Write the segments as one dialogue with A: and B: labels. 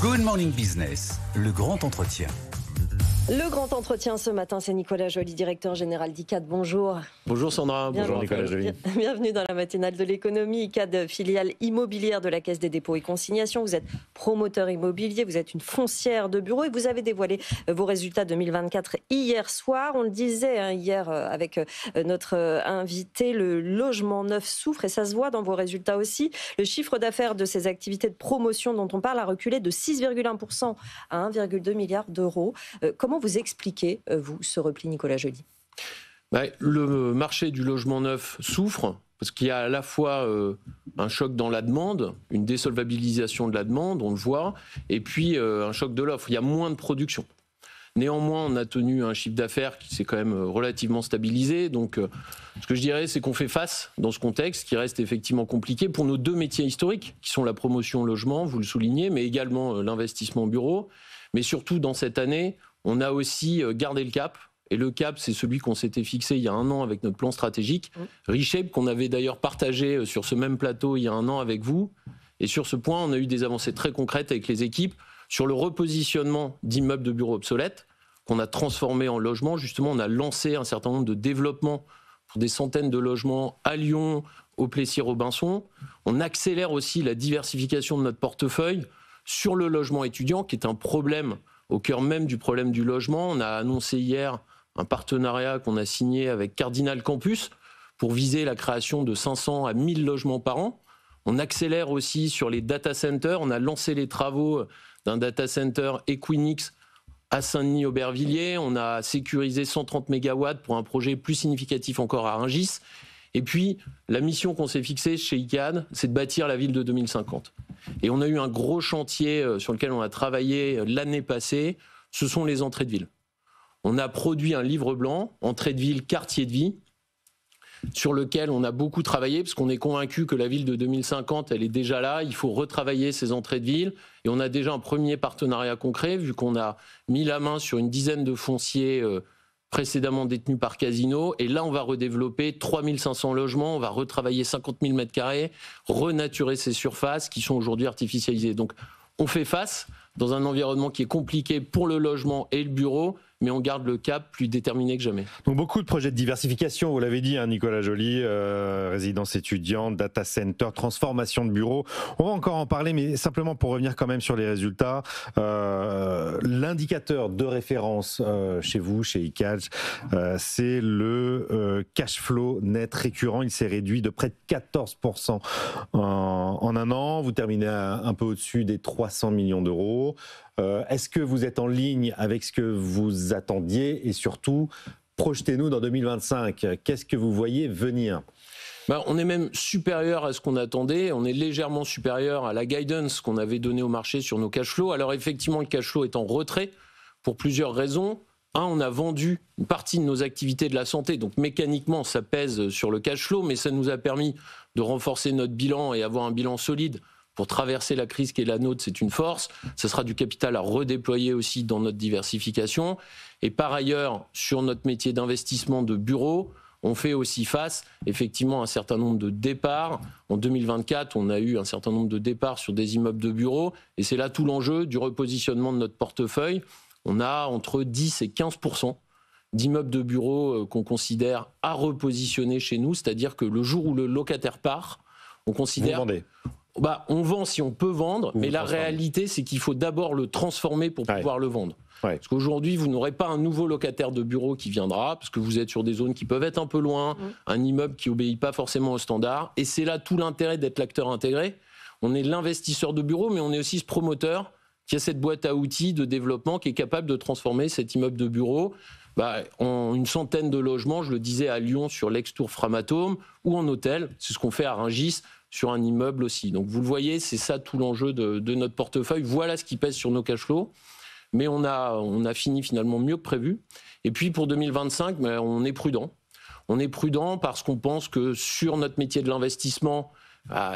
A: Good Morning Business, le grand entretien.
B: Le grand entretien ce matin, c'est Nicolas Joly, directeur général d'ICAD. Bonjour.
C: Bonjour Sandra, bonjour Nicolas Joly.
B: Bienvenue dans la matinale de l'économie. ICAD, filiale immobilière de la Caisse des dépôts et consignations. Vous êtes promoteur immobilier, vous êtes une foncière de bureaux et vous avez dévoilé vos résultats 2024 hier soir. On le disait hier avec notre invité, le logement neuf souffre et ça se voit dans vos résultats aussi. Le chiffre d'affaires de ces activités de promotion dont on parle a reculé de 6,1% à 1,2 milliard d'euros. Comment vous expliquez, vous, ce repli, Nicolas Joly ?
C: Le marché du logement neuf souffre parce qu'il y a à la fois un choc dans la demande, une désolvabilisation de la demande, on le voit, et puis un choc de l'offre. Il y a moins de production. Néanmoins, on a tenu un chiffre d'affaires qui s'est quand même relativement stabilisé. Donc, ce que je dirais, c'est qu'on fait face dans ce contexte qui reste effectivement compliqué pour nos deux métiers historiques, qui sont la promotion logement, vous le soulignez, mais également l'investissement bureau. Mais surtout, dans cette année, on a aussi gardé le cap. Et le cap, c'est celui qu'on s'était fixé il y a un an avec notre plan stratégique, Reshape, qu'on avait d'ailleurs partagé sur ce même plateau il y a un an avec vous. Et sur ce point, on a eu des avancées très concrètes avec les équipes sur le repositionnement d'immeubles de bureaux obsolètes qu'on a transformés en logements. Justement, on a lancé un certain nombre de développements pour des centaines de logements à Lyon, au Plessis-Robinson. On accélère aussi la diversification de notre portefeuille sur le logement étudiant, qui est un problème au cœur même du problème du logement. On a annoncé hier un partenariat qu'on a signé avec Cardinal Campus pour viser la création de 500 à 1000 logements par an. On accélère aussi sur les data centers. On a lancé les travaux d'un data center Equinix à Saint-Denis-Aubervilliers. On a sécurisé 130 MW pour un projet plus significatif encore à Rungis. Et puis, la mission qu'on s'est fixée chez ICAD, c'est de bâtir la ville de 2050. Et on a eu un gros chantier sur lequel on a travaillé l'année passée, ce sont les entrées de ville. On a produit un livre blanc, entrée de ville, quartier de vie, sur lequel on a beaucoup travaillé, parce qu'on est convaincu que la ville de 2050, elle est déjà là, il faut retravailler ces entrées de ville, et on a déjà un premier partenariat concret, vu qu'on a mis la main sur une dizaine de fonciers précédemment détenus par Casino, et là on va redévelopper 3500 logements, on va retravailler 50 000 m², renaturer ces surfaces qui sont aujourd'hui artificialisées. Donc on fait face dans un environnement qui est compliqué pour le logement et le bureau, mais on garde le cap plus déterminé que jamais.
D: Donc beaucoup de projets de diversification, vous l'avez dit, Nicolas Joly, résidence étudiante, data center, transformation de bureaux. On va encore en parler, mais simplement pour revenir quand même sur les résultats, l'indicateur de référence chez vous, chez ICAD, c'est le cash flow net récurrent. Il s'est réduit de près de 14% en un an. Vous terminez un peu au-dessus des 300 millions d'euros. Est-ce que vous êtes en ligne avec ce que vous attendiez et surtout, projetez-nous dans 2025. Qu'est-ce que vous voyez venir ?
C: On est même supérieur à ce qu'on attendait. On est légèrement supérieur à la guidance qu'on avait donnée au marché sur nos cash flows. Alors effectivement, le cash flow est en retrait pour plusieurs raisons. On a vendu une partie de nos activités de la santé, donc mécaniquement, ça pèse sur le cash flow, mais ça nous a permis de renforcer notre bilan et avoir un bilan solide. Pour traverser la crise qui est la nôtre, c'est une force. Ce sera du capital à redéployer aussi dans notre diversification. Et par ailleurs, sur notre métier d'investissement de bureau, on fait aussi face effectivement à un certain nombre de départs. En 2024, on a eu un certain nombre de départs sur des immeubles de bureaux. Et c'est là tout l'enjeu du repositionnement de notre portefeuille. On a entre 10 et 15% d'immeubles de bureaux qu'on considère à repositionner chez nous. C'est-à-dire que le jour où le locataire part, on considère...
D: Vous vendez ?
C: On vend si on peut vendre, mais la réalité, c'est qu'il faut d'abord le transformer pour pouvoir le vendre. Ouais. Parce qu'aujourd'hui, vous n'aurez pas un nouveau locataire de bureau qui viendra, parce que vous êtes sur des zones qui peuvent être un peu loin, un immeuble qui n'obéit pas forcément aux standards. Et c'est là tout l'intérêt d'être l'acteur intégré. On est l'investisseur de bureau, mais on est aussi ce promoteur qui a cette boîte à outils de développement qui est capable de transformer cet immeuble de bureau en une centaine de logements, je le disais à Lyon sur l'ex-tour Framatome, ou en hôtel. C'est ce qu'on fait à Rungis sur un immeuble aussi. Donc vous le voyez, c'est ça tout l'enjeu de notre portefeuille. Voilà ce qui pèse sur nos cash flows. Mais on a fini finalement mieux que prévu. Et puis pour 2025, on est prudent. On est prudent parce qu'on pense que sur notre métier de l'investissement,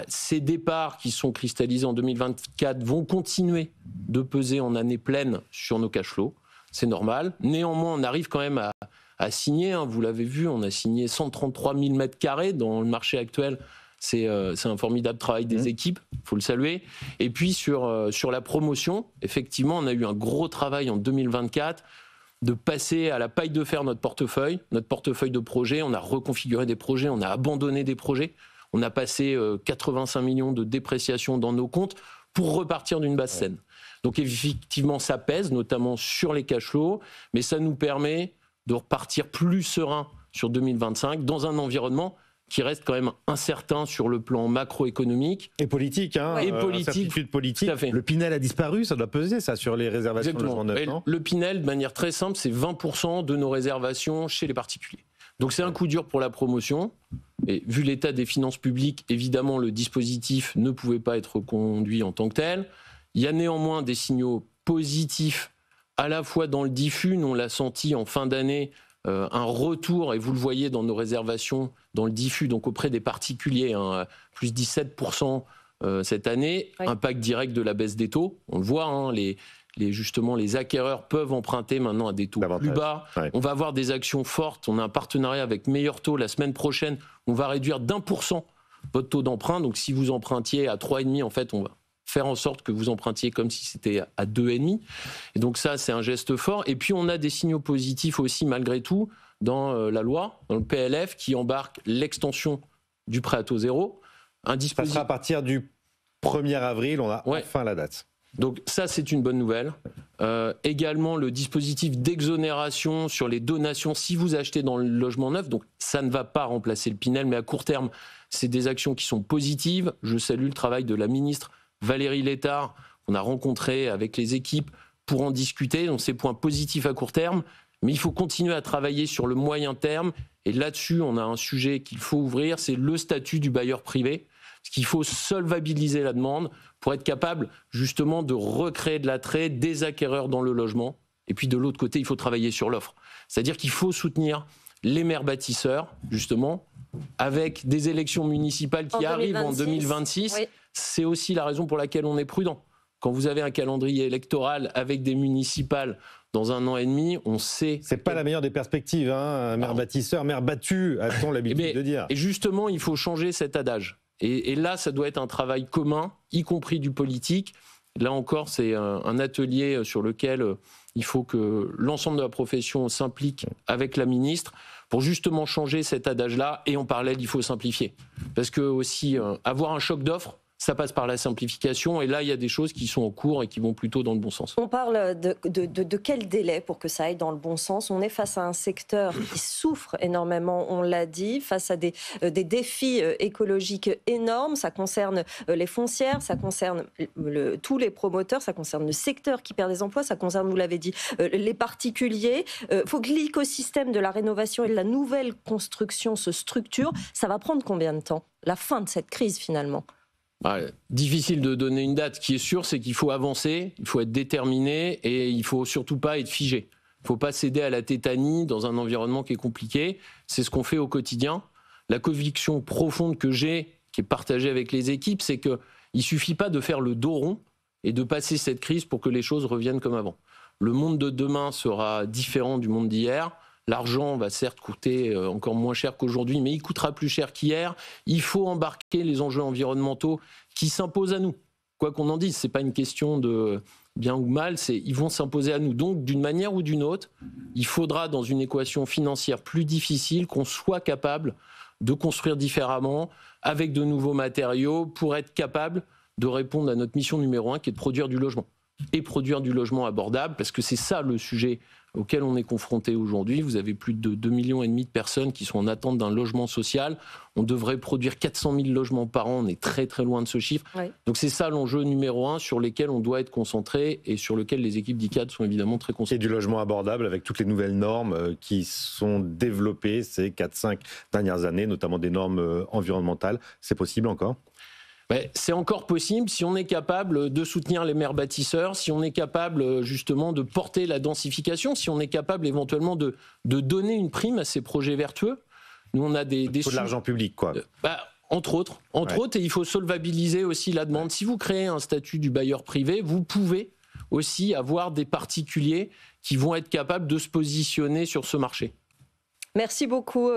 C: ces départs qui sont cristallisés en 2024 vont continuer de peser en année pleine sur nos cash flows. C'est normal. Néanmoins, on arrive quand même à signer. Vous l'avez vu, on a signé 133 000 m² dans le marché actuel C'est un formidable travail des équipes, il faut le saluer. Et puis sur la promotion, effectivement, on a eu un gros travail en 2024 de passer à la paille de fer notre portefeuille de projets. On a reconfiguré des projets, on a abandonné des projets. On a passé 85 millions de dépréciation dans nos comptes pour repartir d'une base saine. Donc effectivement, ça pèse, notamment sur les cash flows, mais ça nous permet de repartir plus serein sur 2025 dans un environnement qui reste quand même incertain sur le plan macroéconomique.
D: Et politique, hein.
C: Et politique.
D: Incertitude politique.
C: Tout à fait.
D: Le Pinel a disparu, ça doit peser ça sur les réservations de logement neuf, non ?
C: Le Pinel, de manière très simple, c'est 20% de nos réservations chez les particuliers. Donc c'est un coup dur pour la promotion. Et vu l'état des finances publiques, évidemment, le dispositif ne pouvait pas être conduit en tant que tel. Il y a néanmoins des signaux positifs, à la fois dans le diffus, nous on l'a senti en fin d'année, un retour, et vous le voyez dans nos réservations, dans le diffus, donc auprès des particuliers, plus 17% cette année, impact direct de la baisse des taux. On le voit, hein, justement, les acquéreurs peuvent emprunter maintenant à des taux plus bas. Ouais. On va avoir des actions fortes. On a un partenariat avec Meilleur Taux. La semaine prochaine, on va réduire d'1% votre taux d'emprunt. Donc, si vous empruntiez à 3,5, en fait, on va faire en sorte que vous empruntiez comme si c'était à 2,5. Et donc ça, c'est un geste fort. Et puis, on a des signaux positifs aussi, malgré tout, dans la loi, dans le PLF, qui embarque l'extension du prêt à taux zéro. Un dispositif...
D: Ça sera à partir du 1er avril, on a enfin la date.
C: Donc ça, c'est une bonne nouvelle. Également, le dispositif d'exonération sur les donations si vous achetez dans le logement neuf. Donc ça ne va pas remplacer le Pinel, mais à court terme, c'est des actions qui sont positives. Je salue le travail de la ministre Valérie Létard, qu'on a rencontré avec les équipes pour en discuter. Donc c'est points positifs à court terme, mais il faut continuer à travailler sur le moyen terme. Et là-dessus, on a un sujet qu'il faut ouvrir, c'est le statut du bailleur privé. Parce qu'il faut solvabiliser la demande pour être capable justement de recréer de l'attrait des acquéreurs dans le logement. Et puis de l'autre côté, il faut travailler sur l'offre. C'est-à-dire qu'il faut soutenir les maires bâtisseurs, justement, avec des élections municipales qui arrivent en 2026. Oui. C'est aussi la raison pour laquelle on est prudent. Quand vous avez un calendrier électoral avec des municipales dans 1 an et demi, on sait...
D: C'est pas la meilleure des perspectives, hein, maire bâtisseur, maire battu, a-t-on l'habitude de dire.
C: Et justement, il faut changer cet adage. Et là, ça doit être un travail commun, y compris du politique. Là encore, c'est un atelier sur lequel il faut que l'ensemble de la profession s'implique avec la ministre pour justement changer cet adage-là. Et en parallèle, il faut simplifier. Parce que aussi, avoir un choc d'offres, ça passe par la simplification. Et là, il y a des choses qui sont en cours et qui vont plutôt dans le bon sens.
B: On parle de quel délai pour que ça aille dans le bon sens ? On est face à un secteur qui souffre énormément, on l'a dit, face à des défis écologiques énormes. Ça concerne les foncières, ça concerne tous les promoteurs, ça concerne le secteur qui perd des emplois, ça concerne, vous l'avez dit, les particuliers. Il faut que l'écosystème de la rénovation et de la nouvelle construction se structure. Ça va prendre combien de temps ? La fin de cette crise, finalement ?
C: Difficile de donner une date. Ce qui est sûr, c'est qu'il faut avancer, il faut être déterminé et il ne faut surtout pas être figé. Il ne faut pas céder à la tétanie dans un environnement qui est compliqué. C'est ce qu'on fait au quotidien. La conviction profonde que j'ai, qui est partagée avec les équipes, c'est qu'il ne suffit pas de faire le dos rond et de passer cette crise pour que les choses reviennent comme avant. Le monde de demain sera différent du monde d'hier. L'argent va certes coûter encore moins cher qu'aujourd'hui, mais il coûtera plus cher qu'hier. Il faut embarquer les enjeux environnementaux qui s'imposent à nous. Quoi qu'on en dise, ce n'est pas une question de bien ou mal, ils vont s'imposer à nous. Donc, d'une manière ou d'une autre, il faudra, dans une équation financière plus difficile, qu'on soit capable de construire différemment, avec de nouveaux matériaux, pour être capable de répondre à notre mission numéro 1, qui est de produire du logement. Et produire du logement abordable, parce que c'est ça le sujet auquel on est confronté aujourd'hui. Vous avez plus de 2,5 millions de personnes qui sont en attente d'un logement social. On devrait produire 400 000 logements par an. On est très très loin de ce chiffre. Oui. Donc c'est ça l'enjeu numéro 1 sur lequel on doit être concentré et sur lequel les équipes d'ICAD sont évidemment très concentrées.
D: Et du logement abordable avec toutes les nouvelles normes qui sont développées ces 4-5 dernières années, notamment des normes environnementales. C'est possible encore ?
C: C'est encore possible si on est capable de soutenir les maires bâtisseurs, si on est capable justement de porter la densification, si on est capable éventuellement de donner une prime à ces projets vertueux. Nous, on a
D: il faut de l'argent public, quoi.
C: Entre autres, et il faut solvabiliser aussi la demande. Si vous créez un statut du bailleur privé, vous pouvez aussi avoir des particuliers qui vont être capables de se positionner sur ce marché.
B: Merci beaucoup.